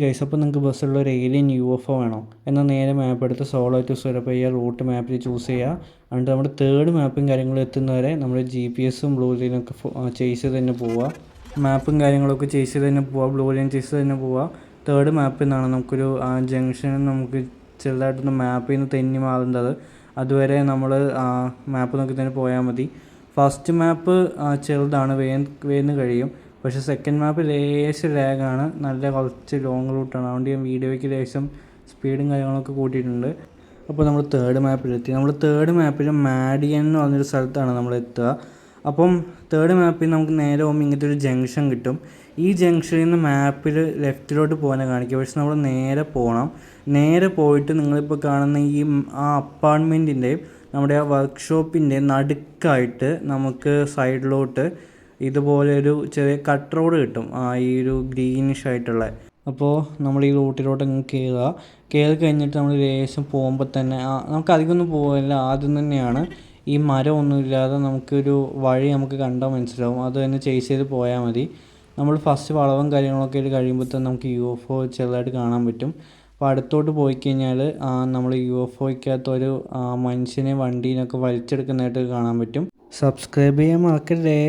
Guys, അപ്പോൾ നിങ്ങൾക്ക് ബസ്സുള്ള ഒരു ഏലിയൻ UFO വേണോ എന്നാൽ നേരെ മാപ്പ് എടുത്ത് സോളോ ടു സുരപ്പയ്യ റൂട്ട് മാപ്പിൽ ചൂസ് ചെയ്യുക. എന്നിട്ട് നമ്മുടെ തേർഡ് മാപ്പും കാര്യങ്ങളും എത്തുന്നവരെ നമ്മൾ GPS-ഉം ബ്ലൂ ലൈനൊക്കെ ചേസ് ചെയ്ത് തന്നെ പോവുക. മാപ്പും കാര്യങ്ങളൊക്കെ ചേസ് ചെയ്ത് തന്നെ പോവുക, ബ്ലൂ ലൈൻ ചേസ് ചെയ്ത് തന്നെ പോവുക. തേർഡ് മാപ്പിൽ നിന്നാണ് നമുക്കൊരു ജംഗ്ഷനിൽ നമുക്ക് ചെറുതായിട്ടൊന്ന് മാപ്പിൽ നിന്ന് തെന്നി മാറേണ്ടത്. അതുവരെ നമ്മൾ മാപ്പ് നോക്കി തന്നെ പോയാൽ മതി. ഫസ്റ്റ് മാപ്പ് ചെറുതാണ്, വേഗം കഴിയും. പക്ഷേ സെക്കൻഡ് മാപ്പ് ലേശം ലാഗാണ്, നല്ല കുറച്ച് ലോങ് റൂട്ടാണ്. അതുകൊണ്ട് ഞാൻ വീഡിയോയ്ക്ക് ലേശം സ്പീഡും കാര്യങ്ങളൊക്കെ കൂട്ടിയിട്ടുണ്ട്. അപ്പോൾ നമ്മൾ തേർഡ് മാപ്പിലെത്തി. നമ്മൾ തേർഡ് മാപ്പിൽ മാഡിയൻ എന്ന് പറഞ്ഞൊരു സ്ഥലത്താണ് നമ്മൾ എത്തുക. അപ്പം തേർഡ് മാപ്പിൽ നമുക്ക് നേരെ പോകുമ്പോൾ ഇങ്ങനത്തെ ഒരു ജംഗ്ഷൻ കിട്ടും. ഈ ജംഗ്ഷനിൽ നിന്ന് മാപ്പിൽ ലെഫ്റ്റിലോട്ട് പോകാനാണ് കാണിക്കുക. പക്ഷെ നമ്മൾ നേരെ പോകണം. നേരെ പോയിട്ട് നിങ്ങളിപ്പോൾ കാണുന്ന ആ അപ്പാർട്ട്മെൻറ്റിൻ്റെയും നമ്മുടെ ആ വർക്ക്ഷോപ്പിൻ്റെ നടുക്കായിട്ട് നമുക്ക് സൈഡിലോട്ട് ഇതുപോലെ ഒരു ചെറിയ കട്ട് റോഡ് കിട്ടും, ഈ ഒരു ഗ്രീനിഷ് ആയിട്ടുള്ള. അപ്പോൾ നമ്മൾ ഈ റൂട്ടിലോട്ട് അങ്ങ് കയറി കഴിഞ്ഞിട്ട് നമ്മൾ ലേശം പോകുമ്പോൾ തന്നെ നമുക്ക് അധികമൊന്നും പോകില്ല. ആദ്യം തന്നെയാണ് ഈ മരമൊന്നുമില്ലാതെ നമുക്കൊരു വഴി നമുക്ക് കണ്ടാൽ മനസ്സിലാവും. അത് തന്നെ ചേസ് ചെയ്ത് പോയാൽ മതി. നമ്മൾ ഫസ്റ്റ് വളവും കാര്യങ്ങളൊക്കെ ആയിട്ട് കഴിയുമ്പോൾ തന്നെ നമുക്ക് UFO ചെറുതായിട്ട് കാണാൻ പറ്റും. അപ്പോൾ അടുത്തോട്ട് പോയി കഴിഞ്ഞാൽ നമ്മൾ UFOയ്ക്കകത്തൊരു മനുഷ്യനെ വണ്ടീനൊക്കെ വലിച്ചെടുക്കുന്നതായിട്ട് കാണാൻ പറ്റും. സബ്സ്ക്രൈബ് ചെയ്യാൻ മറക്കല്ലേ.